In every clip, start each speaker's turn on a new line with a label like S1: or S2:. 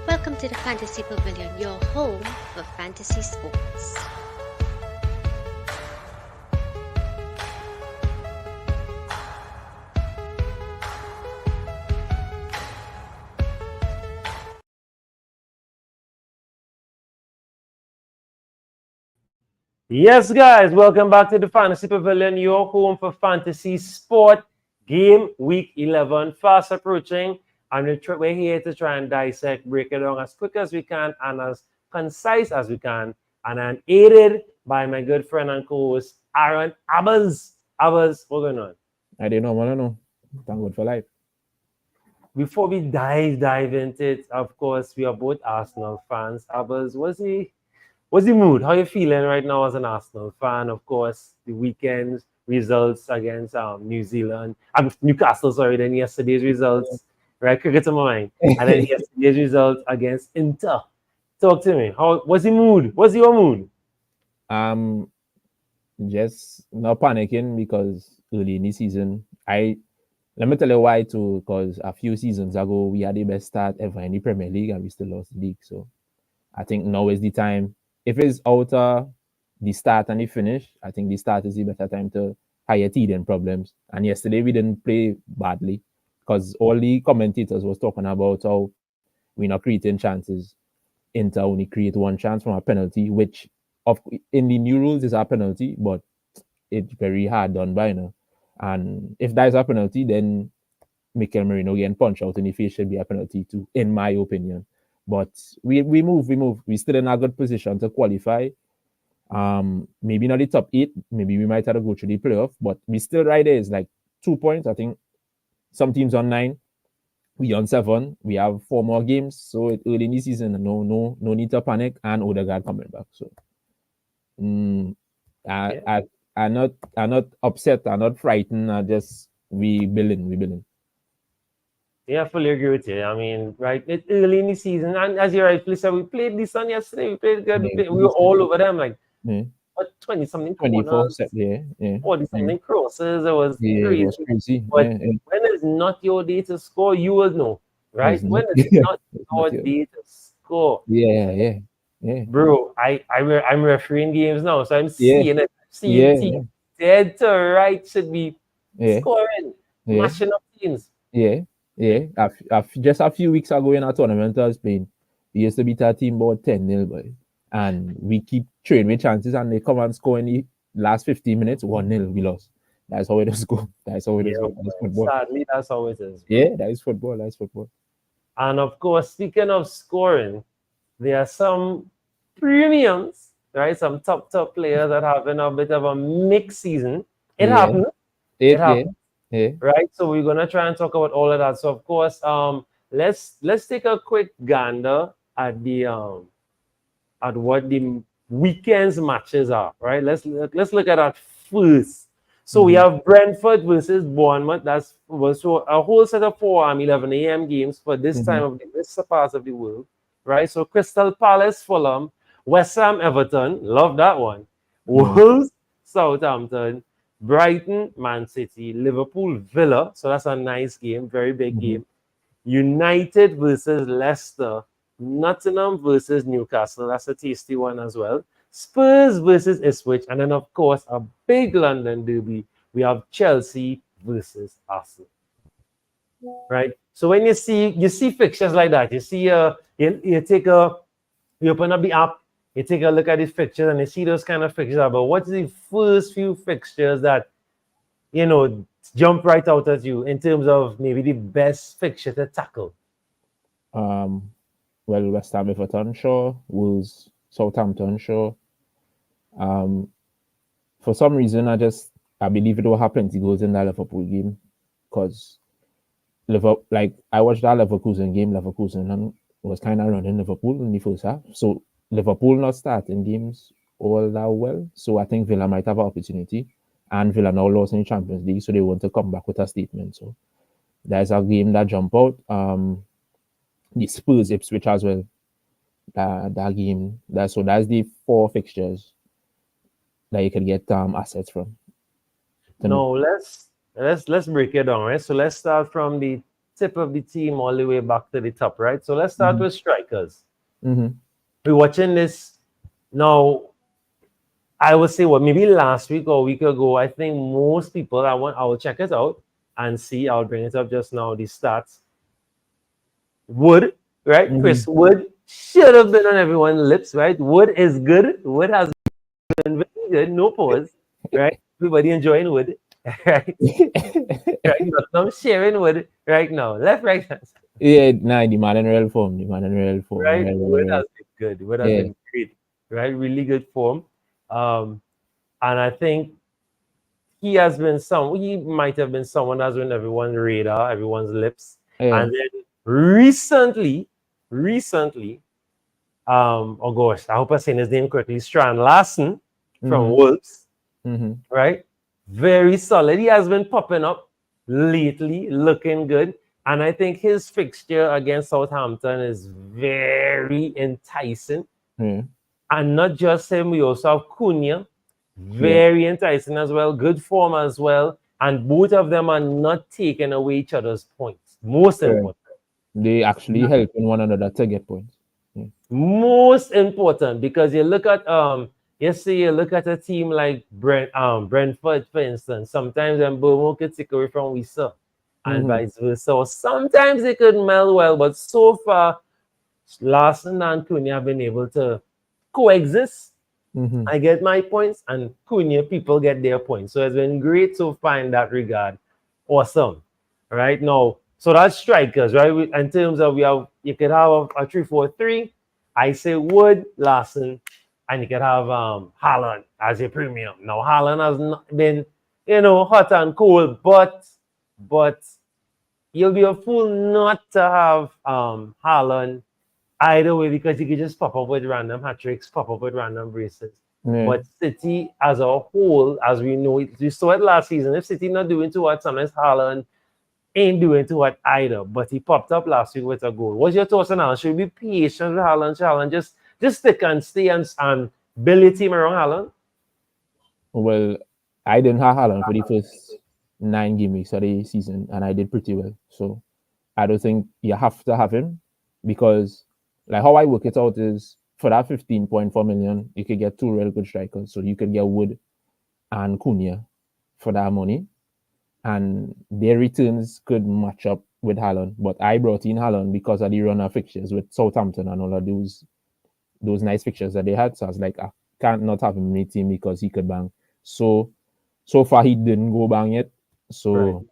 S1: Welcome to the Fantasy Pavilion, your home for fantasy sports.
S2: Yes, guys, welcome back to the Fantasy Pavilion, your home for fantasy sport. Game week 11 fast approaching, and we're here to try and dissect, break it down as quick as we can and as concise as we can. And I'm aided by my good friend and co-host Aaron Abberz. Abberz, what's going on?
S3: I didn't know. Thank God for life.
S2: Before we dive into it, of course, we are both Arsenal fans. Abberz, what's the mood? How are you feeling right now as an Arsenal fan? Of course, the weekend's results against Newcastle, then yesterday's results, right? Cricket to my mind. And then yesterday's results against Inter. Talk to me. What's the mood? What's your mood?
S3: Just not panicking because early in the season, let me tell you why too, because a few seasons ago, we had the best start ever in the Premier League and we still lost the league. So I think now is the time. If it's out the start and the finish, I think the start is the better time to hire teething problems. And yesterday we didn't play badly because all the commentators was talking about how we're not creating chances. Inter only create one chance from a penalty, which in the new rules is a penalty, but it's very hard done by now. And if that is a penalty, then Mikel Merino getting punched out in the face should be a penalty too, in my opinion. But we move. We're still in a good position to qualify. Maybe not the top 8. Maybe we might have to go through the playoff, but we still right there. It's like 2 points. I think some teams on 9. We on 7. We have 4 more games. So it's early in the season. No need to panic. And Odegaard coming back. So I'm not upset. I'm not frightened. We building.
S2: Yeah, I fully agree with you. I mean, right, it's early in the season, and as you rightfully said, we played this on yesterday. We played good. We were all over them, like 20-something
S3: 24 set, yeah.
S2: 40-something crosses. It was crazy.
S3: It was crazy.
S2: But when it's not your day to score, you will know, right? When it's not your day to score.
S3: Yeah.
S2: Bro, I'm refereeing games now, so I'm seeing it. Team dead to right should be scoring, mashing up teams.
S3: Yeah. Just a few weeks ago in our tournament I was playing, we used to beat our team about 10-0, boy. And we keep trading with chances and they come and score in the last 15 minutes, 1-0, we lost. That's how it does go. That's how it does go. That's football.
S2: Sadly, that's how it is.
S3: Yeah, that is football.
S2: And of course, speaking of scoring, there are some premiums, right? Some top players that have been a bit of a mixed season. It happened. It happened.
S3: Yeah.
S2: Right. So we're gonna try and talk about all of that. So of course, let's take a quick gander at the at what the weekend's matches are. Right. Let's look at that first. So we have Brentford versus Bournemouth. That's so a whole set of 11 a.m. games for this time of this part of the world. Right. So Crystal Palace, Fulham, West Ham, Everton. Love that one. Wolves, Southampton. Brighton, Man City, Liverpool, Villa. So that's a nice game, very big game. United versus Leicester, Nottingham versus Newcastle. That's a tasty one as well. Spurs versus Ipswich, and then of course a big London derby. We have Chelsea versus Arsenal. Right. So when you see fixtures like that, you see you open up the app. You take a look at the fixtures and you see those kind of fixtures. But what's the first few fixtures that, jump right out at you in terms of maybe the best fixture to tackle?
S3: Well, West Ham, Everton, sure. Wolves, Southampton, sure. For some reason, I believe it will happen. He goes in that Liverpool game because I watched that Leverkusen game. Leverkusen was kind of running Liverpool in the first half. So Liverpool not starting games all that well. So I think Villa might have an opportunity. And Villa now lost in the Champions League, so they want to come back with a statement. So there's a game that jump out. The Spurs Ipswich as well. That game. That's the 4 fixtures that you can get assets from.
S2: No, let's break it down, right? So let's start from the tip of the team all the way back to the top, right? So let's start with strikers.
S3: Mm-hmm.
S2: We're watching this now. I would say, well, maybe last week or a week ago, I think most people, I will check it out and see. I'll bring it up just now, the stats. Wood, right? Chris Wood should have been on everyone's lips, right? Wood is good. Wood has been very good. No pause, right? Everybody enjoying Wood, right? Right? I'm sharing Wood right now. Left, right,
S3: Yeah, nah, the man in real form. The man in real form.
S2: right? Wood
S3: Real.
S2: has been good. Wood has
S3: Yeah.
S2: been great, right? Really good form. And I think he might have been someone that's on everyone's radar, everyone's lips.
S3: Yeah.
S2: And then recently, oh gosh, I hope I'm saying his name correctly, Strand Larson from Wolves, right? Very solid. He has been popping up lately, looking good. And I think his fixture against Southampton is very enticing.
S3: Yeah.
S2: And not just him, we also have Cunha, very enticing as well, good form as well. And both of them are not taking away each other's points. Most important.
S3: They actually helping one another to get points. Yeah.
S2: Most important, because you look at you look at a team like Brentford, for instance. Sometimes them Bournemouth could take away from Wisa and vice versa. Or sometimes they could meld well, but so far, Larson and Cunha have been able to coexist. I get my points, and Cunha people get their points. So it's been great so far in that regard. Awesome. Right now, so that's strikers, right? In terms of you could have a 3-4-3. I say Wood, Larson, and you could have Haaland as your premium. Now Haaland has not been, hot and cold, but you'll be a fool not to have Haaland either way, because you could just pop up with random hat tricks, pop up with random braces.
S3: Yeah.
S2: But City as a whole, as we know, we saw it last season. If City not doing too much, sometimes Haaland ain't doing too much either. But he popped up last week with a goal. What's your thoughts on Haaland? Should we be patient with Haaland? Should Haaland just stick and stay and build a team around Haaland?
S3: Well, I didn't have Haaland for the first 9 game weeks of the season, and I did pretty well. So I don't think you have to have him, because like how I work it out is for that 15.4 million, you could get 2 real good strikers. So you could get Wood and Cunha for that money, and their returns could match up with Haaland. But I brought in Haaland because of the run of fixtures with Southampton and all of those nice fixtures that they had. So I was like, I can't not have him in my team because he could bang. So far he didn't go bang yet. So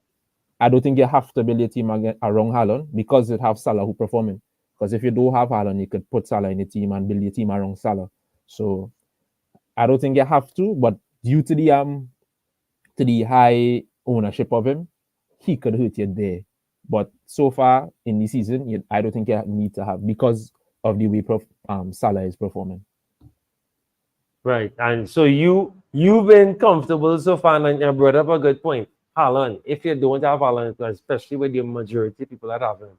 S3: I don't think you have to build your team around Haaland, because it have Salah who performing. Because if you don't have Haaland, you could put Salah in the team and build your team around Salah. So I don't think you have to, but due to the high ownership of him, he could hurt you there. But so far in the season, I don't think you need to have, because of the way Salah is performing.
S2: Right. And so you've been comfortable so far, and you brought up a good point. Haaland, if you don't have Haaland, especially with the majority of people that have him,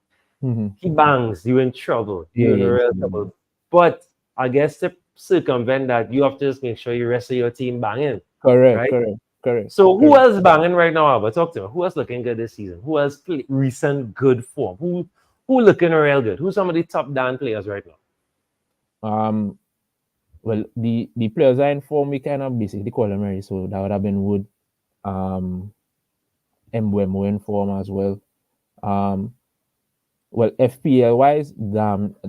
S2: he bangs, you're in trouble. You're in real trouble. But I guess to circumvent that, you have to just make sure you rest of your team banging.
S3: Correct.
S2: So who else banging right now, Albert? Talk to me. Who else looking good this season? Who else recent good form? Who looking real good? Who's some of the top down players right now?
S3: Well, the players are in form, we kind of basically call them already. So that would have been Wood, Mbeumo in form as well. Well, FPL wise,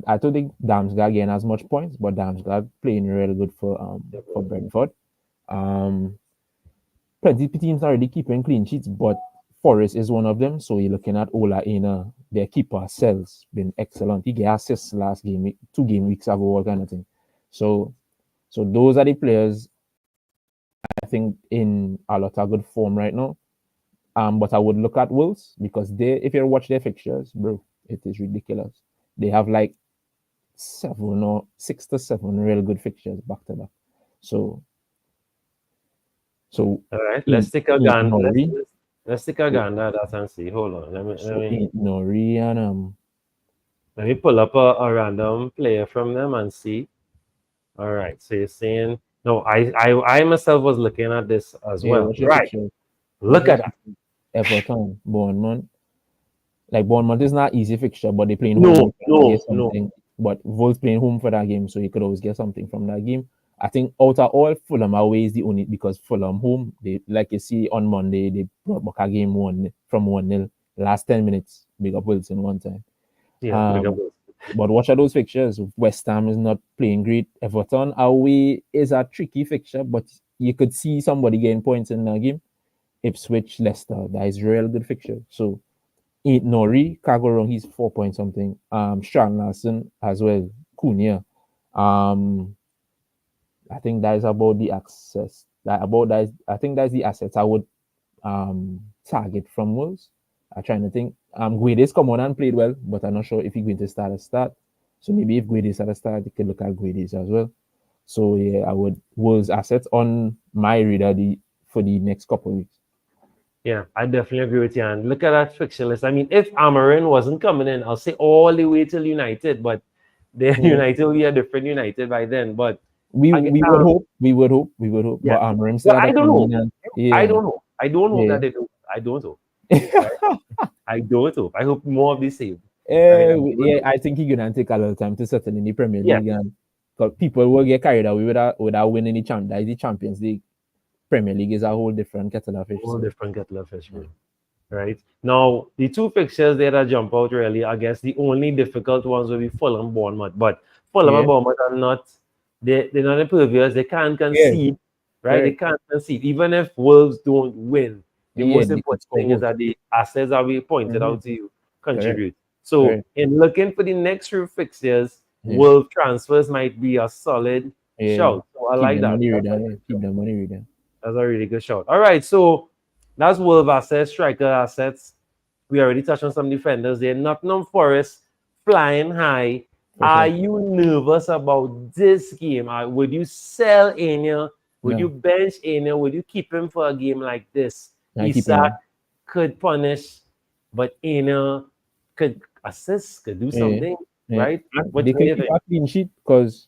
S3: I don't think Damsgaard getting as much points, but Damsgaard playing really good for Brentford. Plenty of teams are already keeping clean sheets, but Forest is one of them. So you're looking at Ola Aina, their keeper, Sells, been excellent. He got assists last game week, 2 game weeks ago, all kind of thing. So those are the players I think in a lot of good form right now. But I would look at Wolves, because if you watch their fixtures, bro, it is ridiculous. They have like 6 to 7 real good fixtures back to back. So
S2: all right, let's take a gun. Let's take a gun at that and see. Hold on. Let me pull up a random player from them and see. All right. So you're saying no, I myself was looking at this as well. Right. Look at that.
S3: Everton, Bournemouth. like Bournemouth is not easy fixture, but they playing home.
S2: No,
S3: You can always
S2: no,
S3: get
S2: no.
S3: something. But Wolves playing home for that game, so you could always get something from that game. I think out of all, Fulham away is the only because Fulham home, they like you see on Monday, they brought back a game 1-0 last 10 minutes. Big up Wilson one time.
S2: Yeah, big up.
S3: Um, but watch out those fixtures. West Ham is not playing great. Everton away is a tricky fixture, but you could see somebody getting points in that game. Ipswich, Leicester, that is real good fixture. So Nori, can't go wrong. He's 4 point something. Strand Larson as well. Cunha. Um, I think that is about the access. I think that's the assets I would target from Wolves. I'm trying to think. Guedes come on and played well, but I'm not sure if he's going to start. So maybe if Guedes at a start, you can look at Guedes as well. So yeah, I would Wolves assets on my radar for the next couple of weeks.
S2: Yeah, I definitely agree with you. And look at that fixture list. I mean, if Amarin wasn't coming in, I'll say all the way till United, but the United will be a different United by then. But
S3: We
S2: again,
S3: we would hope, we would hope, we would hope.
S2: yeah.
S3: But Rim still
S2: Well,
S3: had
S2: I
S3: to
S2: don't
S3: come
S2: know.
S3: in and
S2: I
S3: yeah,
S2: don't know. I don't hope
S3: yeah.
S2: that they do. I don't hope. Right? I don't hope. I hope more of the same. Right?
S3: Yeah, I think he's gonna take a lot of time to settle in the Premier
S2: Yeah,
S3: League, and because people will get carried away without winning the Champions League. Premier League is a whole different kettle of fish.
S2: all
S3: So
S2: different kettle of fish, man. Right now, the two fixtures there that jump out really, I guess the only difficult ones will be Fulham and Bournemouth. But Fulham and
S3: yeah,
S2: Bournemouth are not, they're not impervious. They can't
S3: yeah,
S2: concede, right? They
S3: correct.
S2: can't concede. Even if Wolves don't win, the
S3: Yeah,
S2: most
S3: they could
S2: important
S3: score
S2: thing is
S3: goals.
S2: that the assets that we pointed
S3: Mm-hmm.
S2: out to you
S3: Correct,
S2: contribute. So,
S3: correct.
S2: in looking for the next few fixtures,
S3: Yeah,
S2: Wolves transfers might be a solid
S3: yeah.
S2: shout. So, I
S3: Keep
S2: like
S3: them
S2: that.
S3: on the
S2: That's
S3: radar.
S2: a
S3: Yeah,
S2: good
S3: keep
S2: shout.
S3: them on the radar.
S2: That's a really good shout. All right, so that's Wolves assets, striker assets. We already touched on some defenders there. Nottingham Forest flying high.
S3: For
S2: Are
S3: sure.
S2: you nervous about this game? Would you sell Anya? Would you
S3: No,
S2: bench Anya? Would you keep him for a game like this?
S3: I keep
S2: Isak
S3: him.
S2: could punish, but Anya could assist, could do
S3: Yeah,
S2: something,
S3: yeah.
S2: right?
S3: And
S2: What
S3: they
S2: do
S3: can
S2: you
S3: keep
S2: think?
S3: a clean sheet because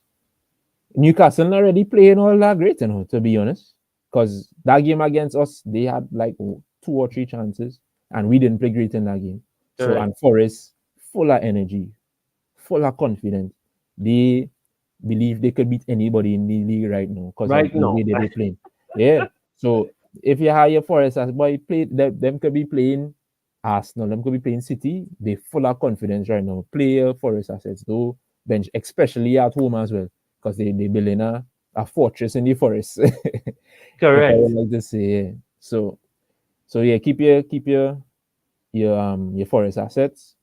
S3: Newcastle already playing all that great, to be honest. Because that game against us, they had like 2 or 3 chances, and we didn't play great in that game. So,
S2: Correct.
S3: and Forest, full of energy, full of confidence. They believe they could beat anybody in the league right now because of
S2: Right
S3: the
S2: now.
S3: way they playing. Yeah. So, if you hire Forest as boy, them could be playing Arsenal, them could be playing City. They full of confidence right now. Player Forest assets, though, bench, especially at home as well because they building a fortress in the forest. If I would
S2: Correct.
S3: like to say, yeah. So yeah, keep your forest assets.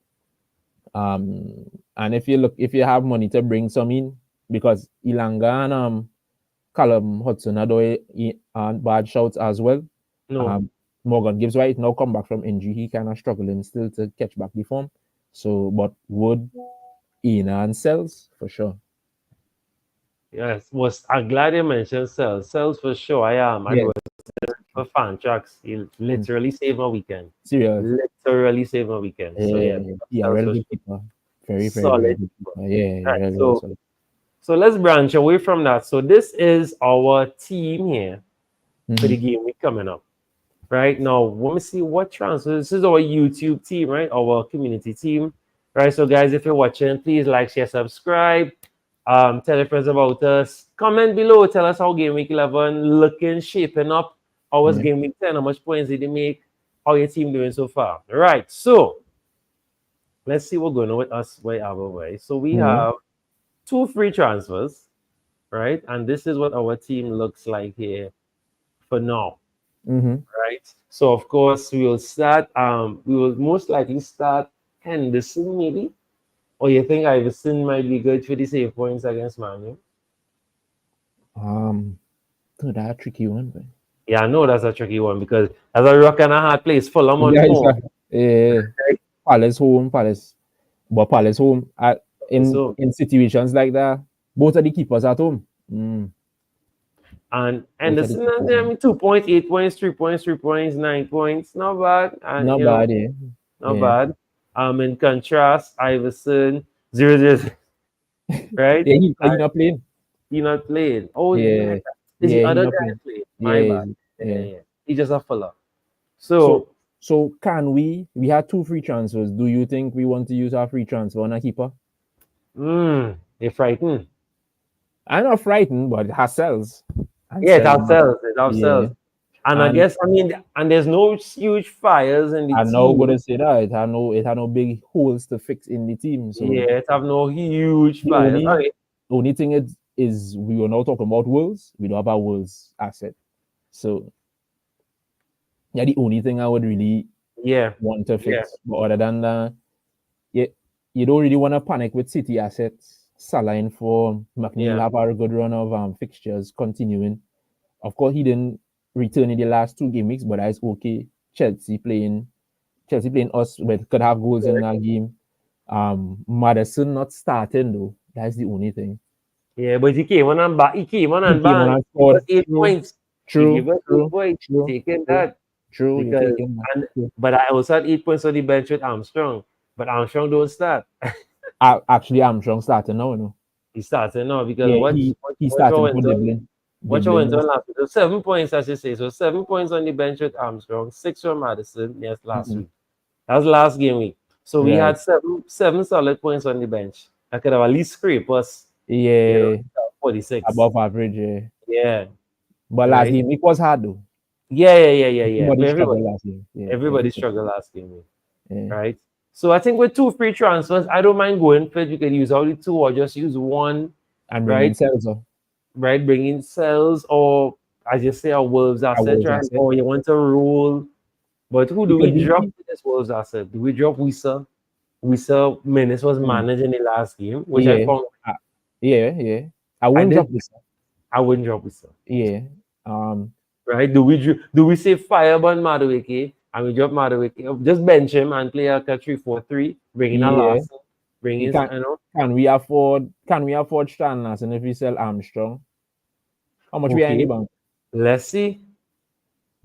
S3: And if you have money to bring some in, because Ilanga and Callum Hudson aren't bad shouts as well.
S2: No.
S3: Um, Morgan Gibbs White now come back from injury. He kind of struggling still to catch back the form. So, but Wood, Ina, and Cells for sure.
S2: Yes. I'm glad you mentioned Cells. Cells for sure. I am. I
S3: Yeah,
S2: was for fan tracks. He literally saved my weekend.
S3: serious.
S2: Literally saved my weekend. So yeah,
S3: Yeah,
S2: that was
S3: very
S2: for
S3: good
S2: sure.
S3: keeper. Very, very, very
S2: Solid.
S3: good keeper. Yeah,
S2: Right.
S3: really, really
S2: So
S3: solid.
S2: let's branch away from that. So this is our team here for the
S3: Mm-hmm.
S2: game week coming up. Right now, let me see what transfers. This is our YouTube team, right? Our community team. Right. So guys, if you're watching, please like, share, subscribe. Tell your friends about us. Comment below. Tell us how game week 11 looking, shaping up. How was
S3: Yeah.
S2: game week 10? How much points did they make? How your team doing so far? Right. So let's see what's going on with us way our way. So we
S3: Mm-hmm.
S2: have 2 free transfers, right? And this is what our team looks like here for now,
S3: Mm-hmm.
S2: right? So of course we will start. We will most likely start Henderson maybe. Or you think Iverson might be good for the save points against Manu?
S3: That a tricky one, man.
S2: Yeah, I know that's a tricky one because as a rock and a hard place, Fulham on
S3: Yeah,
S2: form. Right?
S3: Palace home, but Palace home.
S2: So
S3: In situations like that, both of the keepers at home.
S2: and
S3: Both of the
S2: Anderson,
S3: keepers.
S2: I mean 2 points, 8 points, 3 points, 3 points, 9 points, not bad. And
S3: Not
S2: you know,
S3: bad, yeah.
S2: not
S3: Yeah,
S2: bad. In contrast, Iverson 0-0, right?
S3: yeah. He not playing.
S2: He not playing. Oh yeah,
S3: Yeah,
S2: is the
S3: yeah. He
S2: other
S3: not
S2: guy
S3: playing.
S2: playing? My
S3: Yeah,
S2: bad. Yeah,
S3: yeah.
S2: yeah. He just a filler.
S3: So
S2: So
S3: So can we had 2 free transfers. Do you think we want to use our free transfer on a keeper?
S2: You're frightened.
S3: I'm not frightened, but it has sells. And
S2: Yeah, it
S3: sells not.
S2: ourselves. It
S3: Yeah.
S2: ourselves. And I
S3: And
S2: guess and there's no huge fires in the
S3: I'm now
S2: team.
S3: gonna say that it had no big holes to fix in the team. So
S2: Yeah, it have no huge
S3: the
S2: fires. All right.
S3: only thing is we were now talking about Wolves. We don't have our Wolves asset. So yeah, the only thing I would really
S2: Yeah,
S3: want to
S2: yeah,
S3: fix. But other than that, yeah, you don't really want to panic with City assets. Salah in form, McNeil
S2: yeah,
S3: have a good run of fixtures continuing. Of course, he didn't return in the last 2 game weeks, but that's okay. Chelsea playing us, but could have goals in that game. Madison not starting though. That's the only thing.
S2: yeah. But he came on and back. He came on
S3: He
S2: and
S3: came on
S2: bang.
S3: and
S2: He got
S3: scored.
S2: 8 points. He gave us 8 points.
S3: True,
S2: Taking
S3: true,
S2: that
S3: true. You're
S2: because
S3: taking that.
S2: and
S3: True.
S2: but I also had 8 points on the bench with Armstrong. But Armstrong don't start.
S3: Actually, Armstrong starting now, you know.
S2: He starting now because
S3: Yeah,
S2: watch
S3: he
S2: watch what
S3: starting for
S2: went on.
S3: Dublin.
S2: Watch what went
S3: Dublin.
S2: on last week. So 7 points, I should say. So 7 points on the bench with Armstrong, 6 from Madison. Yes, last week. That was last game week. So we
S3: Right.
S2: had seven solid points on the bench. I could have at least scraped us,
S3: Yeah,
S2: 46.
S3: above average. Yeah.
S2: Yeah,
S3: But last
S2: right.
S3: game it was hard though.
S2: Yeah. For
S3: Everybody
S2: everybody,
S3: struggled last game. Yeah,
S2: everybody
S3: everybody.
S2: struggled last game week,
S3: Yeah.
S2: right? So I think with 2 free transfers, I don't mind going for it. You can use only 2 or just use one,
S3: And bringing
S2: right?
S3: Selzer.
S2: Right, bringing cells or as you say, a Wolves
S3: I
S2: asset,
S3: was
S2: right?
S3: asset.
S2: Or you want to roll. But who
S3: We
S2: do we
S3: could do
S2: drop to this Wolves asset? Do we drop Wissa? Wissa Menace was
S3: Hmm.
S2: managed in the last game, which I
S3: Yeah.
S2: found
S3: Yeah. I
S2: I
S3: wouldn't
S2: did
S3: drop this.
S2: I wouldn't drop Wissa.
S3: Yeah.
S2: Right? Do we say Fireburn Madueke and we drop Madueke? Just bench him and play a 3-4-3, bring in a
S3: Yeah.
S2: last, bring
S3: You
S2: in
S3: can can we afford Stan Larson if we sell Armstrong? How much we are in the
S2: okay.
S3: bank?
S2: Let's see.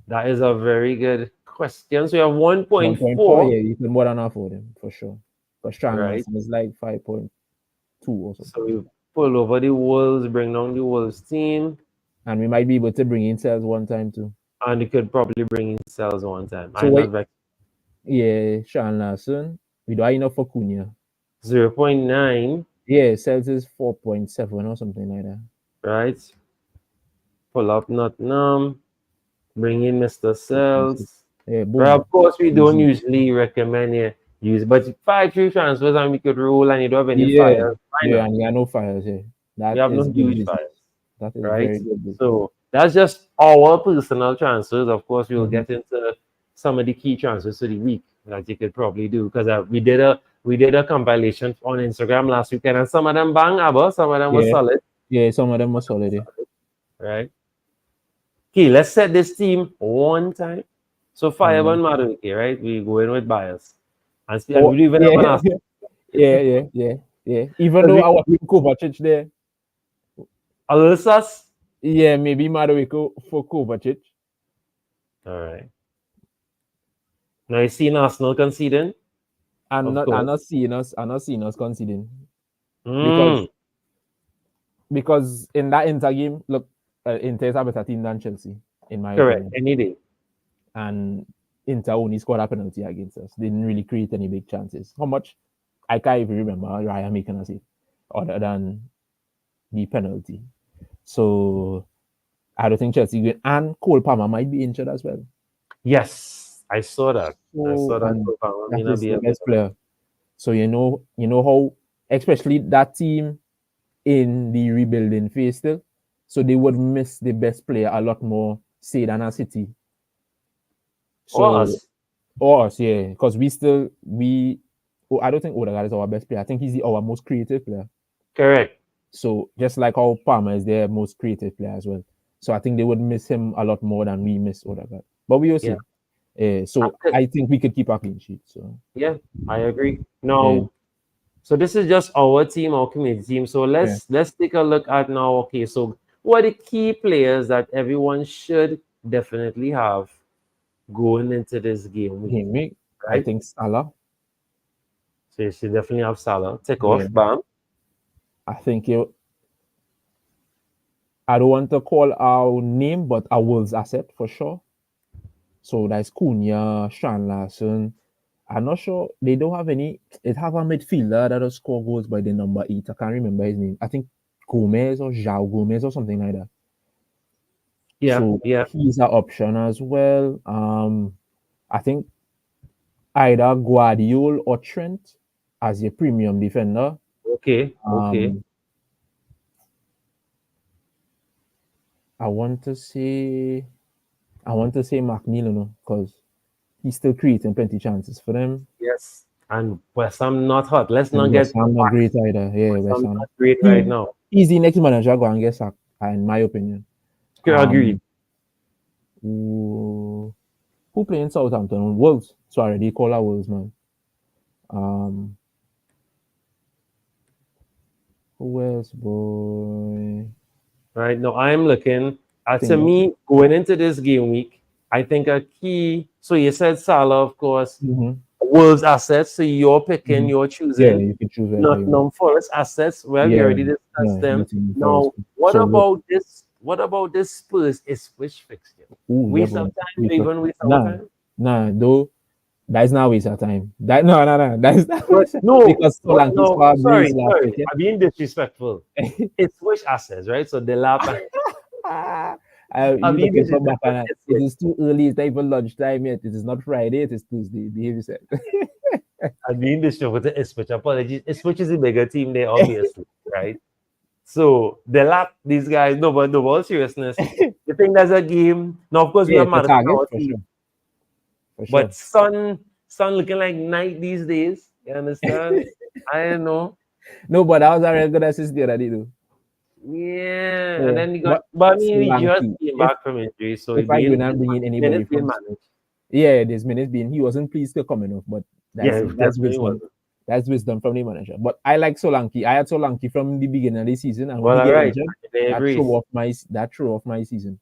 S2: That is a very good question. So we have
S3: 1.4,
S2: 1.4,
S3: yeah, you can more than afford him for sure. But Stan
S2: right?
S3: Larson is like 5.2 or
S2: So
S3: something.
S2: we pull over the Wolves, bring down the Wolves team,
S3: And we might be able to bring in sales one time too.
S2: and you could probably bring in cells one time.
S3: So
S2: I'm not
S3: wait,
S2: vexed.
S3: yeah, Stan Larson. We don't have enough for Cunha.
S2: 0.9,
S3: Yeah, sales is 4.7 or something like that.
S2: right? Pull up Nottingham, bring in Mr.
S3: 4.6.
S2: Cells.
S3: Yeah,
S2: Well,
S3: boom.
S2: of course, we don't
S3: Easy.
S2: usually recommend you use, but 5 free transfers and we could roll and you don't have any
S3: Yeah,
S2: fires. Why
S3: yeah,
S2: not?
S3: and you have no fires here.
S2: We
S3: That
S2: have
S3: is
S2: no
S3: good
S2: huge
S3: business.
S2: fires,
S3: That is
S2: right?
S3: very good business.
S2: So that's just our personal transfers. Of course, we will
S3: Mhm.
S2: get into some of the key transfers for the week that you could probably do because we did a compilation on Instagram last weekend, and some of them bang aber, some of them were
S3: Yeah,
S2: solid,
S3: yeah, some of them were solid. Yeah.
S2: right? Okay, let's set this team one time. So
S3: Mhm.
S2: Fireburn Madueke, right? We go in with bias. And
S3: Oh,
S2: we do even have
S3: yeah,
S2: an ask
S3: yeah. Even
S2: because
S3: though
S2: we
S3: I was with Kovacic there,
S2: a little sus.
S3: yeah, maybe Madueke for Kovacic.
S2: All right. Now you see Arsenal conceding,
S3: I'm
S2: of
S3: not,
S2: course.
S3: I'm not seeing us conceding
S2: Mm,
S3: because in that Inter game, look, Inter is a better team than Chelsea, in my
S2: correct.
S3: opinion.
S2: Any day.
S3: And Inter only scored a penalty against us. They didn't really create any big chances. How much? I can't even remember Ryan making a save other than the penalty. So I don't think Chelsea win. And Cole Palmer might be injured as well.
S2: Yes, I saw that. I
S3: So
S2: saw that.
S3: and
S2: Obama may
S3: that
S2: not
S3: is
S2: be
S3: the
S2: a bit
S3: best player. So you know how, especially that team in the rebuilding phase still. So they would miss the best player a lot more, say, than a City.
S2: or
S3: So
S2: us.
S3: or us, yeah, because I don't think Odegaard is our best player. I think he's our most creative player.
S2: Correct.
S3: So just like how Palmer is their most creative player as well. So I think they would miss him a lot more than we miss Odegaard. But we will
S2: Yeah.
S3: see. So I think we could keep a clean sheet. So
S2: Yeah, I agree.
S3: yeah,
S2: Now, so this is just our team, our community team. So
S3: yeah.
S2: let's take a look at now. Okay, so what are the key players that everyone should definitely have going into this game week,
S3: Game week, I
S2: right?
S3: think Salah.
S2: So you should definitely have Salah. Take
S3: Yeah,
S2: off, bam.
S3: I think I don't want to call our name, but our Wolves asset for sure. So that's Cunha, Sean Larson. I'm not sure they don't have any. It have a midfielder that does score goals by the number 8. I can't remember his name. I think Gomez or João Gomez or something like that.
S2: Yeah,
S3: So
S2: yeah.
S3: he's an option as well. I think either Guardiola or Trent as a premium defender.
S2: Okay, okay.
S3: Um, I want to say McNeil, because he's still creating plenty chances for them.
S2: Yes. And West Ham not hot. Let's not
S3: And
S2: get
S3: West Ham not great either. Yeah,
S2: West
S3: West
S2: Ham
S3: Ham.
S2: not great right now.
S3: He's the next manager go and get sacked, in my opinion.
S2: Agreed.
S3: Who play in Southampton? Wolves. Sorry, they call her Wolves, man. Who else, boy?
S2: Right now, I'm looking at
S3: Think
S2: to
S3: that-
S2: me going into this game week. I think a key. So you said Salah, of course.
S3: Mhm.
S2: Wolves assets. So you're picking,
S3: Mhm.
S2: you're
S3: Yeah,
S2: choosing.
S3: you can choose whatever you want.
S2: Nottingham Forest assets. Well, we
S3: Yeah,
S2: already discussed them.
S3: Nottingham
S2: Now,
S3: Forest.
S2: what
S3: So good.
S2: about this? What about this Spurs Ipswich fixture?
S3: Ooh, yeah,
S2: Waste
S3: boy.
S2: of time, even waste our
S3: Nah,
S2: time.
S3: though that's not waste of time. No. That's not
S2: But
S3: waste of-
S2: no,
S3: because
S2: but
S3: Solanke
S2: no,
S3: scored
S2: sorry,
S3: brace last
S2: sorry.
S3: week.
S2: I'm being disrespectful. Ipswich assets, right? So the lap.
S3: You
S2: I'm being
S3: looking for back
S2: disrespectful.
S3: on it. It is too early. It's not even lunchtime yet. It is not Friday. It is Tuesday. Behave yourself.
S2: I'm being disrespectful to Ipswich. Apologies. Ipswich is a bigger team there, obviously, right? So the lap these guys. No, but no, all seriousness. You think there's a game? Now, of course, we
S3: Yeah,
S2: have
S3: it's a
S2: Madison
S3: target
S2: our
S3: for
S2: team,
S3: sure. For sure.
S2: but Sun looking like night these days. You understand? I don't know.
S3: No, but that was a real good assist the other day, though.
S2: Yeah, and
S3: Yeah.
S2: then you got. But I mean, he just
S3: Solanke.
S2: came back from injury, so he
S3: If I
S2: being
S3: do not bring in anybody
S2: minutes being
S3: from
S2: managed.
S3: yeah, there's minutes being he wasn't pleased to come enough, but
S2: Yeah,
S3: that's
S2: definitely
S3: wisdom.
S2: was.
S3: That's wisdom from the manager. But I like Solanke. I had Solanke from the beginning of the season, and when
S2: Well,
S3: he
S2: all
S3: get
S2: right.
S3: injured,
S2: I agree.
S3: that threw off my season.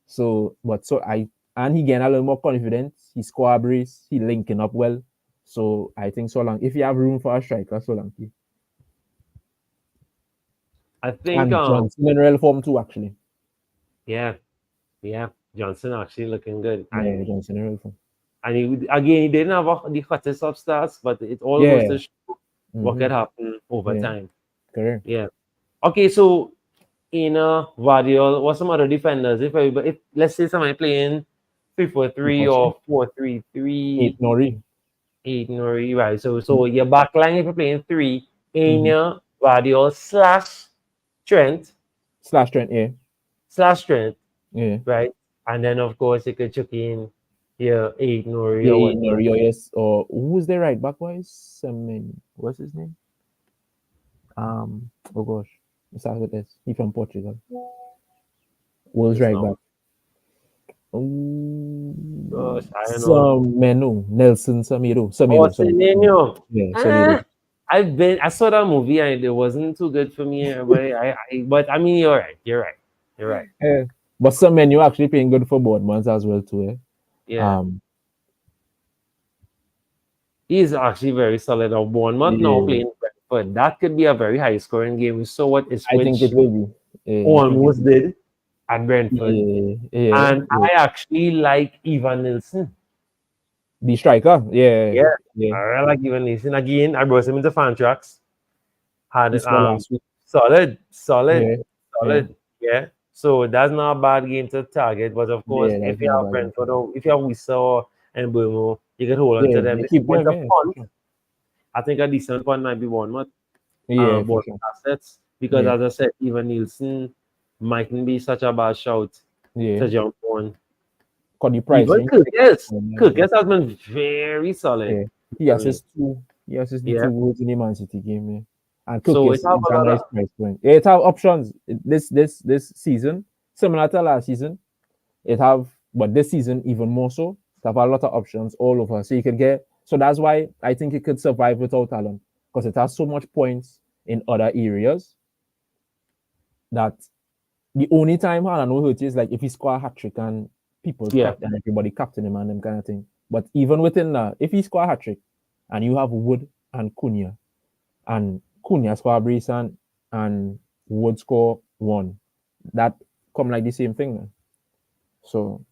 S3: So, but so I and he gained a little more confidence. He score a brace. He linking up well. So I think Solanke. If you have room for a striker, Solanke.
S2: I think
S3: And Johnson in real form too, actually.
S2: yeah, Johnson actually looking good.
S3: Yeah, Johnson in real form.
S2: And he didn't have the hottest of starts, but it all goes
S3: Yeah.
S2: to show what could happen over
S3: Yeah.
S2: time.
S3: Correct.
S2: Yeah. Okay, so in Vardiol, what some other defenders? If let's say somebody playing 3-4-3 or 4-3-3,
S3: 8 Nori.
S2: 8 Nori, right? So your back line if you're playing 3,
S3: Mhm.
S2: Enya, Vardiol Trent
S3: /Trent, yeah.
S2: Trent,
S3: Yeah.
S2: right? And then of course you could chuck in your 8 Nori
S3: Yeah,
S2: or
S3: 8
S2: whatnot.
S3: Nori, yes. Or who's the right back boys? What's his name? Oh gosh. It starts with S. He from Portugal. Who's
S2: It's
S3: right
S2: not-
S3: back?
S2: Gosh, I don't know.
S3: Nelson Samiro.
S2: Oh, Semenyo.
S3: Yeah, Samiro.
S2: I saw that movie and it wasn't too good for me, but I mean, you're right. You're right.
S3: Yeah. But Semenyo actually playing good for Bournemouth as well too. Eh?
S2: Yeah. He's actually very solid on Bournemouth now
S3: Yeah.
S2: playing Brentford. That could be a very high scoring game. We saw what is
S3: I think it will be.
S2: almost did at Brentford.
S3: Yeah.
S2: And I actually like Ivan Nilsson.
S3: The striker. Yeah.
S2: I like Ivan Nilsson. Again, I brought him into fan tracks. Had
S3: He scored last week.
S2: solid.
S3: Yeah.
S2: Yeah. So that's not a bad game to target. But of course,
S3: Yeah, that's
S2: if you
S3: not a
S2: have
S3: bad
S2: Brentford or if you have Wissau and Burmo, you can hold on to them.
S3: They keep
S2: With
S3: them,
S2: the punt, I think a decent punt might be Bournemouth.
S3: for
S2: Bournemouth
S3: sure.
S2: assets. Because
S3: Yeah.
S2: as I said, even Nielsen mightn't be such a bad shout to jump on.
S3: Got the price
S2: Even
S3: range.
S2: Kirkes has been very solid.
S3: Yeah. He assists the 2 goals in the Man City game. Yeah. And
S2: So
S3: Kirkes
S2: it
S3: is
S2: have a
S3: a
S2: lot
S3: nice
S2: of
S3: price point. Yeah, it have options. This season, similar to last season, but this season even more so. It have a lot of options all over. So you could get. So that's why I think it could survive without talent because it has so much points in other areas that the only time Haaland will hurt you is like if he score a hat trick and and everybody captain him and them kind of thing. But even within that, if he score a hat trick and you have Wood and Cunha score a brace and Wood score 1, that come like the same thing. Man. So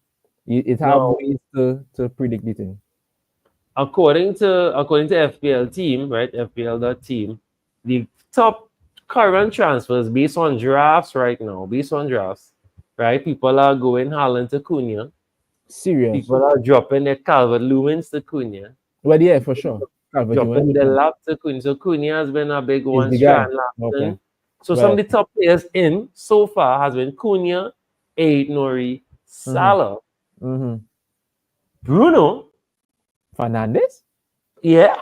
S3: It have
S2: Now,
S3: ways to predict the thing.
S2: according to FPL team, right? FPL.team, the top current transfers based on drafts right now, based on drafts, right? People are going Haaland to Cunha.
S3: Serious.
S2: People are dropping their Calvert Lewins to Cunha.
S3: Well, yeah, for sure. Calvert Lewin
S2: Dropping
S3: hit
S2: the
S3: man.
S2: lap to Cunha. So Cunha has been a big
S3: Is
S2: one.
S3: the guy.
S2: Strand
S3: Okay.
S2: Lapton. So some of
S3: Right.
S2: the top players in so far has been Cunha, Aid Nori,
S3: Mm-hmm.
S2: Salah,
S3: Mm-hmm.
S2: Bruno.
S3: Fernandez?
S2: Yeah,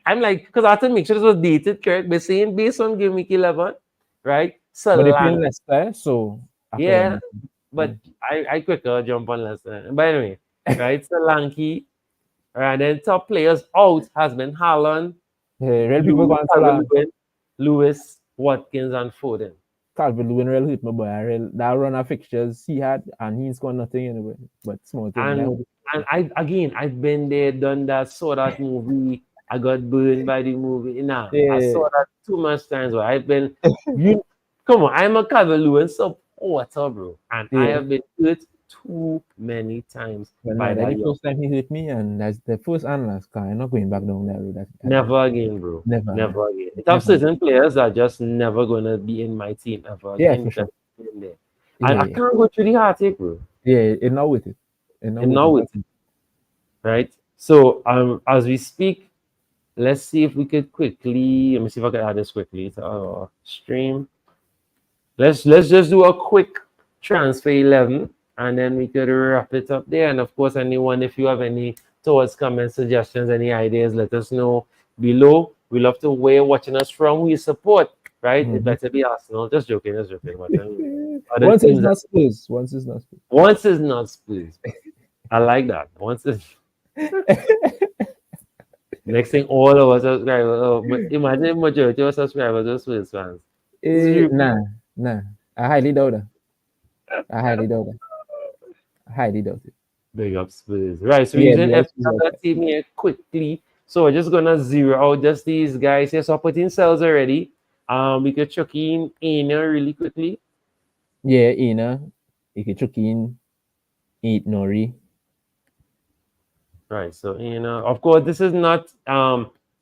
S2: I'm like, because I have to make sure this was dated correct. But saying based on Game Week 11, right?
S3: But they playing
S2: Solanke.
S3: Leicester, so I could
S2: Yeah,
S3: understand.
S2: but I quicker jump on lesson. But anyway, right? Solanke. And then top players out has been Haaland,
S3: Hey, real people going to
S2: Calvert
S3: land.
S2: Lewis, Watkins, and Foden.
S3: Calvert Lewin real hit my boy. That run of fixtures he had, and he's got nothing anyway. But small thing.
S2: And I've been there, done that, saw that movie. I got burned by the movie. Nah, I
S3: Yeah.
S2: saw that too much times. But I've been, you, come on, I'm a Calvert Lewis supporter, bro, and I
S3: Yeah.
S2: have been hurt too many times
S3: But
S2: by
S3: no, that's
S2: that.
S3: the first time he hit me, and that's the first and last car. I'm not going back down that road.
S2: Never again, bro.
S3: Never.
S2: Never again. It have certain players that are just never gonna be in my team ever
S3: Yeah,
S2: again.
S3: for sure.
S2: In there.
S3: Yeah,
S2: I can't go through the heartache, bro.
S3: yeah, it's not with it. It's not
S2: And
S3: with
S2: now
S3: it.
S2: with it. Right? So as we speak, let's see if we could quickly, let me see if I can add this quickly to our stream. Let's just do a quick transfer 11 and then we could wrap it up there. And of course, anyone, if you have any thoughts, comments, suggestions, any ideas, let us know below. We love to where watching us from, who you support, right? It better be Arsenal. Just joking. But, other
S3: Once it's
S2: teams
S3: not Spurs. Once it's not Spurs.
S2: once is not Spurs. I like that. Once is next thing, all of us subscribers. Oh, imagine majority of subscribers are Spurs fans.
S3: Nah. I highly doubt it. I highly doubt it. I highly doubt it.
S2: Big up Spurs. Right, so we're
S3: Yeah,
S2: using
S3: yeah,
S2: FPL team here quickly. So we're just gonna zero out just these guys here. So I put in cells already. We could chuck in Aina really quickly.
S3: Yeah, Ina. You can chuck in 8 Nori.
S2: Right, so of course this is not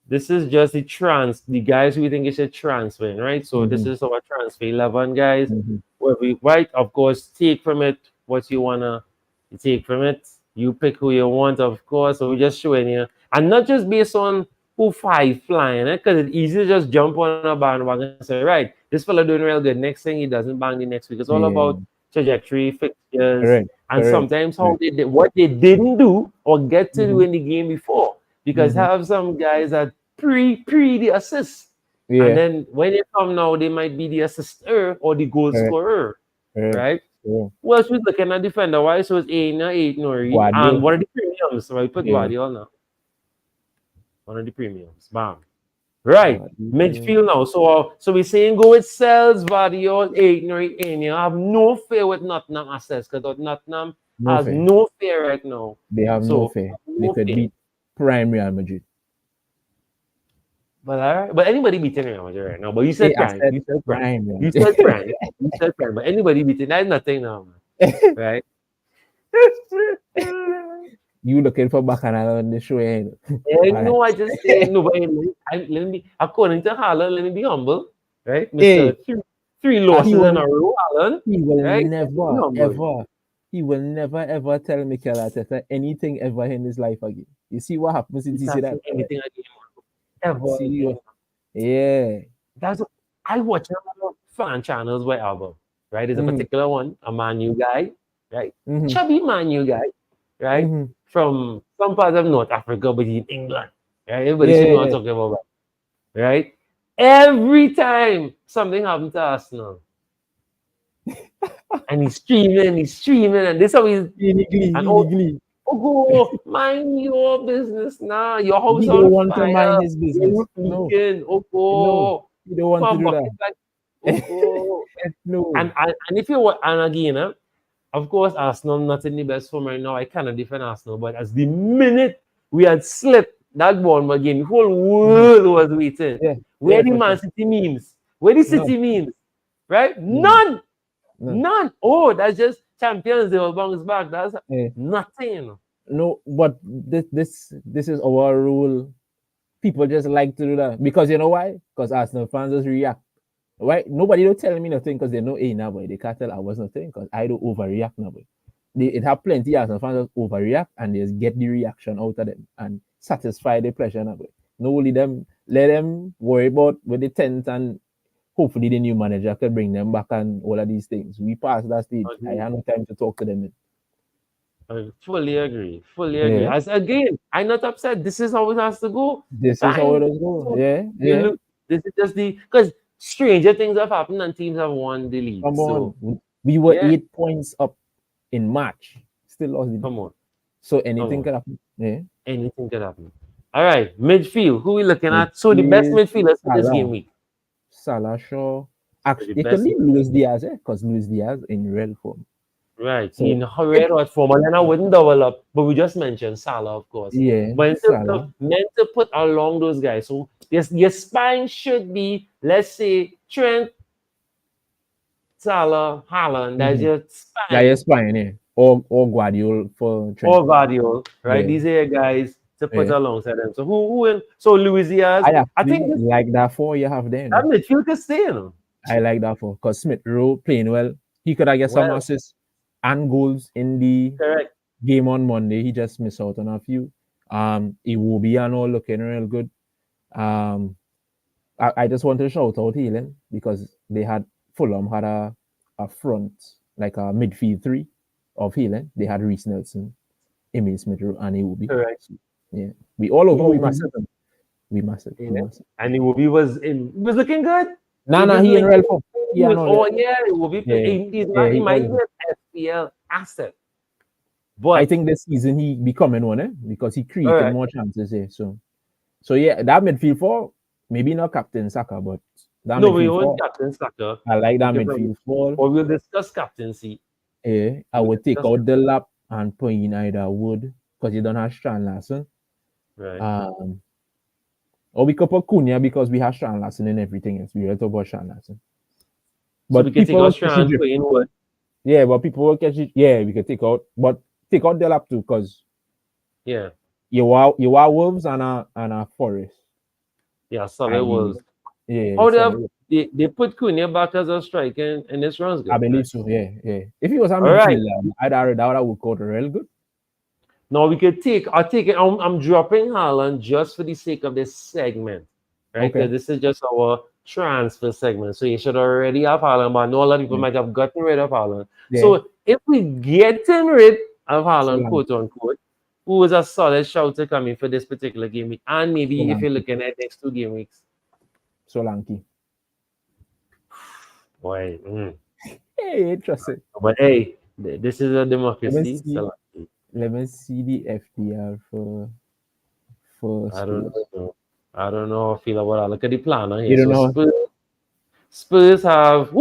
S2: this is just the guys who we think is a transfer, right? So this is our transfer 11 guys. Where we right, of course, take from it what you wanna take from it. You pick who you want, of course. So we're just showing you, and not just based on who five flying, because it's easy to just jump on a bandwagon and say, right, this fella doing real good. Next thing he doesn't bang the next week. It's all about trajectory, fixtures,
S3: Correct.
S2: and sometimes how they did what they didn't do or get to do in the game before. Because have some guys that pre the assist.
S3: Yeah.
S2: And then when they come now, they might be the assister or the goal scorer. Right?
S3: Yeah.
S2: Well, we're looking at defender wise, so it's Aina, 8 Nori, and one of the premiums. So I put Guardiola now. One of the premiums. Bam. Right. Midfield now. So we're saying go with Cells, Guardiola, 8 Nori, Aina. I have no fear with Nottingham assets because Nottingham has no fear right now.
S3: They have no fear. They could beat prime Real Madrid.
S2: But anybody beating Real Madrid right now. But you said prime. You said prime. You said prime. But anybody beating, that's nothing now, man. Right?
S3: You looking for Bacchanal on the show?
S2: Yeah, no, I just say no. But let me be, according to Haaland, let me be humble, right? Mr. Three losses in a row, Haaland.
S3: He will never ever tell Mikel Arteta anything ever in his life again. You see what happens if you see that?
S2: Anything again, ever.
S3: Yeah.
S2: That's what, I watch fan channels where Album, right? There's a particular one, a Man U guy, right? Chubby Man U guy, right? From some parts of North Africa, but in England, right? Everybody should know what I'm talking about, right? Every time something happens to Arsenal, and he's streaming, and this is how he's
S3: glee.
S2: Oh, mind your business now. Your house
S3: he
S2: on
S3: don't want
S2: fire.
S3: to mind his business.
S2: No. He
S3: don't want to do that.
S2: Like, no. And if you want, and again, of course, Arsenal not in the best form right now. I cannot defend Arsenal, but as the minute we had slipped that ball again, the whole world was waiting. Where the Man City memes? Where the City memes? Right? None. Oh, that's just champions, they will bounce back. That's
S3: Yeah.
S2: nothing.
S3: No, but this is our rule. People just like to do that because you know why? Because Arsenal fans just react. Why? Nobody don't tell me nothing because they know, hey, now boy, they can't tell I was nothing because I don't overreact now, boy. It have plenty of Arsenal fans just overreact and they just get the reaction out of them and satisfy the pleasure now, boy. No, let them worry about with the tent and hopefully the new manager can bring them back and all of these things. We passed that stage. I have no time to talk to them.
S2: I fully agree. Fully agree.
S3: Yeah.
S2: As again, I'm not upset. This is how it has to go.
S3: This is how it is going. Yeah, yeah.
S2: Look, this is just because stranger things have happened and teams have won the league.
S3: Come
S2: So
S3: on. We were
S2: yeah,
S3: 8 points up in March. Still lost the league.
S2: come on,
S3: So anything could happen. Yeah.
S2: anything could happen. All right, midfield. Who we looking at? So the
S3: Midfield,
S2: best midfielders for this
S3: Salah.
S2: game week.
S3: Salah, Shaw.
S2: The
S3: Actually, they could
S2: best
S3: leave Luis Diaz, because Luis Diaz in real form.
S2: Right.
S3: So,
S2: In red hot form, and then I wouldn't double up, but we just mentioned Salah, of course.
S3: yeah,
S2: But in terms
S3: Salah.
S2: of meant to put along those guys, so your spine should be, let's say, Trent, Salah, Haaland. That's your spine.
S3: Yeah, yes, fine, yeah. Or Guardiola for Trent.
S2: Or Guardiola, right?
S3: Yeah.
S2: These are your guys to put
S3: Yeah.
S2: alongside them. So who in? So Luis Diaz. I think this,
S3: like that for you have there.
S2: that midfield can stay, you know.
S3: I like that for because Smith Rowe playing well. He could have get some assists and goals in the
S2: Correct.
S3: game on Monday. He just missed out on a few. Iwobi and all looking real good. I just want to shout out Healing because they had Fulham had a front, like a midfield three of Healing. They had Reece Nelson, Emil Smith Rowe, and Iwobi.
S2: Correct.
S3: So, yeah. We all over we mastered them. We mastered.
S2: Yeah. And Iwobi was looking good.
S3: Nah, he in real form. Yeah,
S2: Iwobi. He might be an FPL asset. But
S3: I think this season he becoming one, because he created more chances here. So yeah, that midfield four, maybe not Captain Saka, but that
S2: no, we
S3: midfield
S2: want
S3: four,
S2: Captain Saka.
S3: I like that midfield four.
S2: Or we'll discuss captaincy.
S3: Yeah, I would take out the lap and put in either Wood because you don't have Strand Larson.
S2: Right.
S3: Or we could put Cunha because we have Strand Larson and everything else. We read about Strand Larson.
S2: But so we can take out Strand and put in Wood.
S3: Yeah, but people will catch it. Yeah, we can take out, but take out the lap too because you are Wolves and a Forest.
S2: Yeah, solid Wolves.
S3: Yeah.
S2: How they put Cunha back as a striker and this runs good.
S3: I believe so. Yeah. If he was a midfielder, I'd argue that would work out real good.
S2: No, we could I'll take it. I'm dropping Haaland just for the sake of this segment, right? Because this is just our transfer segment. So you should already have Haaland, but I know a lot of people might have gotten rid of Haaland. Yeah. So if we getting rid of Haaland, quote unquote, who is a solid shouter coming for this particular game week, and maybe if you're looking at next 2 game weeks.
S3: Solanke.
S2: Boy.
S3: Hey, interesting.
S2: But hey, this is a democracy.
S3: Let me see the FPL for Spurs.
S2: I don't know how I feel about that. Look at the planner here.
S3: You don't know.
S2: Spurs have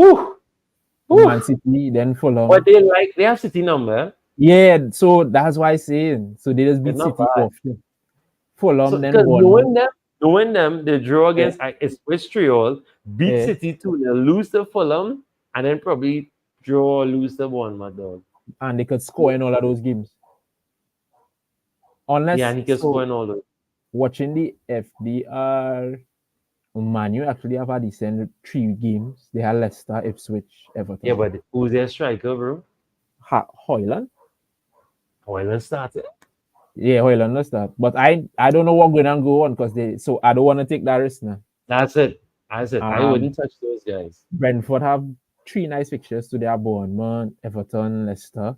S3: Man City, then Fulham.
S2: But they have City number.
S3: Yeah, so that's why I'm saying. So they just beat City often. Fulham, then
S2: knowing them, they draw against Ipswich Triol, beat City 2-0, lose to Fulham, and then probably draw or lose to one, my dog.
S3: And they could score in all of those games. Unless
S2: he can score in all those.
S3: Watching the FDR, Manu actually have a decent 3 games. They had Leicester, Ipswich, Everton.
S2: Yeah, but who's their striker, bro?
S3: Hoyland.
S2: Hoyland started.
S3: Yeah, Hoyland will start. But I don't know what going to go on because I don't want to take that risk now.
S2: That's it. I wouldn't touch those guys.
S3: Brentford have 3 nice fixtures to their Bournemouth, Everton, Leicester.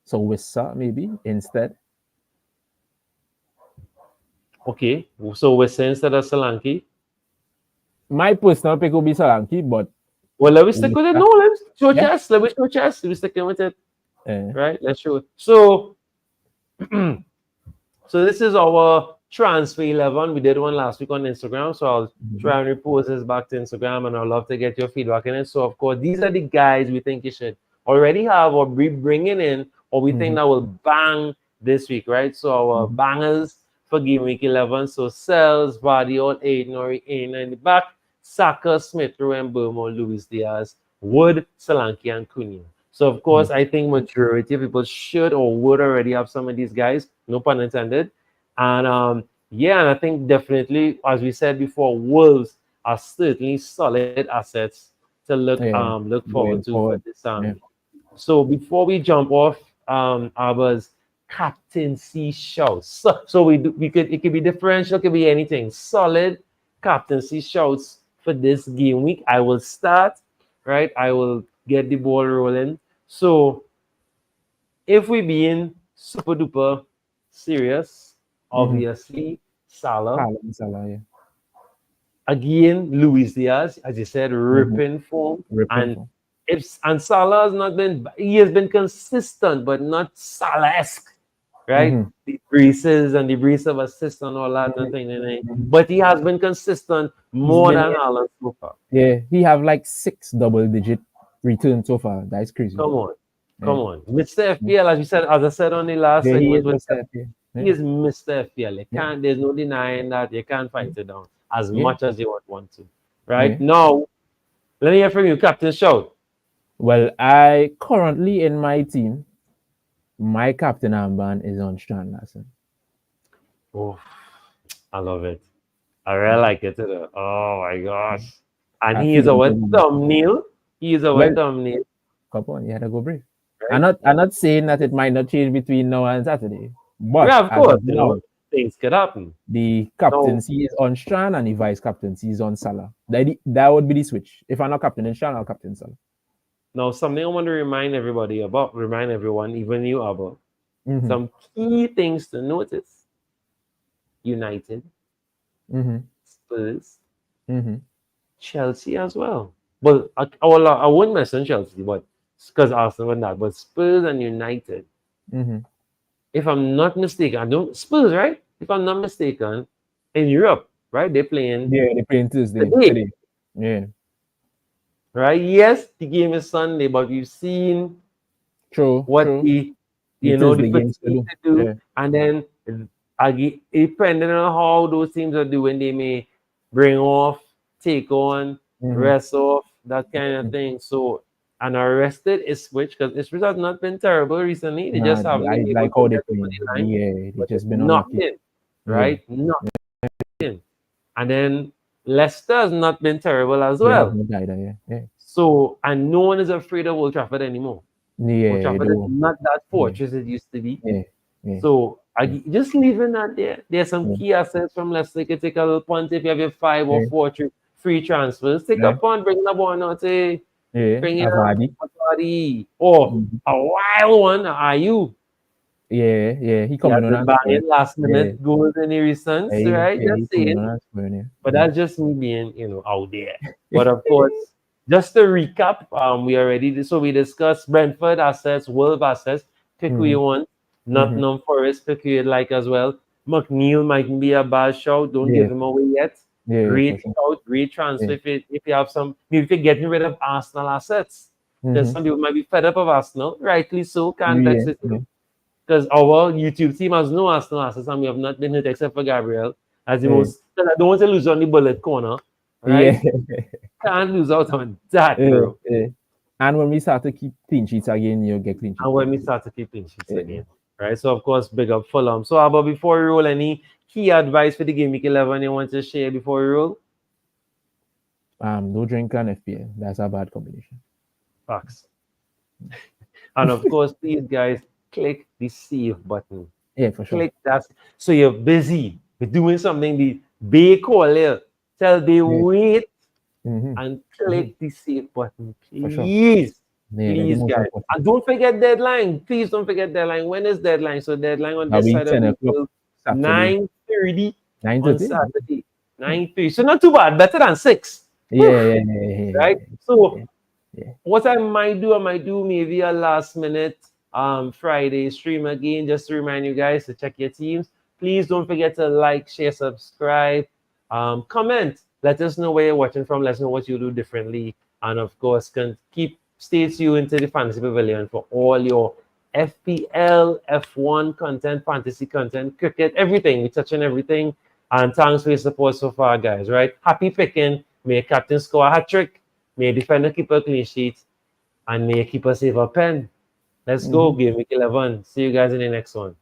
S3: So Wissa maybe instead.
S2: Okay, so Wissa instead of Solanke.
S3: My personal pick will be Solanke, but
S2: let me stick with it. No, let's show chest. Let me show chest. We're sticking with it. Right? Let's show it. So this is our transfer 11. We did one last week on Instagram, so I'll try and repost this back to Instagram, and I'd love to get your feedback in it. So, of course, these are the guys we think you should already have or be bringing in, or we think that will bang this week, right? So our bangers for game week 11. So Sells, Vardiol, Aiden in the back, Saka, Smith Rowe, and Burmo, Luis Diaz, Wood, Solanke, and Cunha. So of course, I think majority of people should or would already have some of these guys, no pun intended. And yeah, and I think definitely, as we said before, Wolves are certainly solid assets to
S3: Yeah,
S2: look forward
S3: going
S2: to for
S3: forward.
S2: this
S3: Yeah.
S2: So before we jump off, Abber's captaincy shouts. So we could it could be differential, it could be anything. Solid captaincy shouts for this game week. I will start, right? I will get the ball rolling. So if we being super duper serious,
S3: Mm-hmm.
S2: obviously Salah.
S3: Salah, yeah.
S2: Again, Luis Diaz, as you said,
S3: Mm-hmm.
S2: ripping form.
S3: Ripping
S2: And
S3: for.
S2: if and Salah has not been, he has been consistent, but not Salah-esque, right?
S3: Mm-hmm.
S2: The braces and the brace of assist and all that,
S3: Mm-hmm.
S2: nothing.
S3: Mm-hmm.
S2: But he has been consistent
S3: He's
S2: more
S3: been
S2: than Haaland so far.
S3: yeah. He have like 6 double-digit returns so far. That's crazy.
S2: Come on,
S3: Yeah.
S2: Mr. FPL, as you said, as I said on the last
S3: Yeah, he
S2: segment,
S3: is Mr. FPL.
S2: he is Mr. FPL. You
S3: Yeah.
S2: can't, there's no denying that. You can't fight it down as
S3: Yeah.
S2: much as you would want to,
S3: Yeah.
S2: right? Now, let me hear from you, Captain Shout.
S3: Well, I currently in my team, my captain armband is on Strand Larson.
S2: Oh, I love it. I really like it. Oh my gosh. And
S3: I
S2: he
S3: feel
S2: is
S3: it
S2: our
S3: will-
S2: thumbnail. He is our
S3: Well,
S2: thumbnail.
S3: come on, you had to go brave.
S2: Right?
S3: I'm not saying that it might not change between now and Saturday, but
S2: Yeah, of
S3: as
S2: course,
S3: of now,
S2: things could happen.
S3: the
S2: No,
S3: captaincy is on Strand and the vice captaincy is on Salah. That would be the switch. If I'm not captain in Strand, I'll captain Salah.
S2: now something I want to remind everybody about, remind everyone, even you about
S3: Mm-hmm.
S2: some key things to notice. United,
S3: Mm-hmm.
S2: Spurs,
S3: Mm-hmm.
S2: Chelsea as well. Well, I wouldn't mention Chelsea, but because Arsenal and that, but Spurs and United.
S3: Mm-hmm.
S2: If I'm not mistaken, I don't Spurs, right? If I'm not mistaken, in Europe, right? They're playing
S3: Yeah, they play Tuesday
S2: today,
S3: today. Yeah,
S2: right? Yes, the game is Sunday, but you've seen
S3: true,
S2: what
S3: true.
S2: the
S3: The
S2: the
S3: Thursday
S2: first
S3: games to
S2: team
S3: do.
S2: to do,
S3: Yeah.
S2: and then depending on how those teams are doing, they may bring off, take on,
S3: Mm-hmm.
S2: rest off, that kind of thing. So, and arrested is switch because Ipswich has not been terrible recently. They
S3: Nah,
S2: just haven't
S3: I
S2: been able
S3: like
S2: to
S3: how they
S2: get over
S3: play.
S2: the line,
S3: Yeah, they
S2: but it's
S3: just been
S2: not
S3: unlucky.
S2: been
S3: Yeah,
S2: right, not been. And then Leicester has not been terrible as
S3: they
S2: well.
S3: haven't died. Yeah, yeah,
S2: So, and no one is afraid of Old Trafford anymore. Old
S3: yeah.
S2: Trafford
S3: They
S2: is
S3: won't.
S2: not that
S3: Yeah,
S2: fortress it used to be.
S3: yeah, yeah,
S2: So I
S3: yeah.
S2: just leaving that there. There's some
S3: Yeah,
S2: key assets from Leicester. You can take a little punt if you have your 5 or
S3: yeah,
S2: 4 free transfers. Take a
S3: yeah.
S2: punt, bring the ball out, say,
S3: Yeah.
S2: bring in
S3: Avadi.
S2: a body. Or
S3: Mhm.
S2: a wild one, are you?
S3: Yeah, yeah. He
S2: He has
S3: coming on
S2: been
S3: and scoring.
S2: banging last
S3: Yeah,
S2: minute goals in the recent, right?
S3: yeah. He
S2: Just
S3: coming
S2: saying.
S3: on and scoring.
S2: But
S3: Yeah.
S2: that's just me being, out there. But of course, just to recap, we already so we discussed Brentford assets, Wolves assets. Pick who you
S3: Mm-hmm.
S2: want.
S3: Mm-hmm.
S2: Nottingham Forest, pick who you like as well. McNeil might be a bad shout. Don't
S3: Yeah,
S2: give him away yet.
S3: yeah, for
S2: Great
S3: sure.
S2: shout, great transfer.
S3: Yeah.
S2: If you have some, maybe if you're getting rid of Arsenal assets, because
S3: Mm-hmm.
S2: some people might be fed up of Arsenal, rightly so. Can't
S3: Yeah,
S2: vex with
S3: yeah,
S2: because our YouTube team has no Arsenal assets and we have not been hit except for Gabriel as the
S3: yeah,
S2: most. Because I don't want to lose on the bullet corner,
S3: yeah,
S2: right? Can't lose out on that,
S3: yeah,
S2: bro.
S3: yeah. And when we start to keep clean sheets again, you get clean sheets.
S2: And when we start to keep clean sheets
S3: Yeah.
S2: again, right? So of course, big up Fulham. So, but before we roll, any key advice for the game week 11 you want to share before we roll?
S3: No drink and FPL. That's a bad combination.
S2: Facts. And of course, please guys, click the save button.
S3: Yeah, for sure.
S2: Click that. So you're busy. You're doing something. The bay call here. Tell they wait
S3: Mm-hmm.
S2: and click the save button,
S3: For sure.
S2: please.
S3: Yeah, that's the
S2: Please,
S3: most
S2: guys.
S3: important.
S2: And don't forget deadline. Please don't forget deadline. When is deadline? So deadline on
S3: That'll
S2: this
S3: be
S2: side of
S3: 10
S2: the
S3: o'clock
S2: world,
S3: Saturday.
S2: 9:30 on
S3: 9:30?
S2: Saturday. 9:30. So not too bad. Better than 6.
S3: Yeah.
S2: Right? So
S3: Yeah.
S2: what I might do maybe a last minute Friday stream again, just to remind you guys to check your teams. Please don't forget to like, share, subscribe, comment. Let us know where you're watching from. Let us know what you do differently. And of course, stay tuned to the Fantasy Pavilion for all your FPL, F1 content, fantasy content, cricket, everything. We're touching everything. And thanks for your support so far, guys. Right? Happy picking. May captain score a hat trick. May defender keep a clean sheet. And may you keep a safer pen. Let's go, Gameweek 11. See you guys in the next one.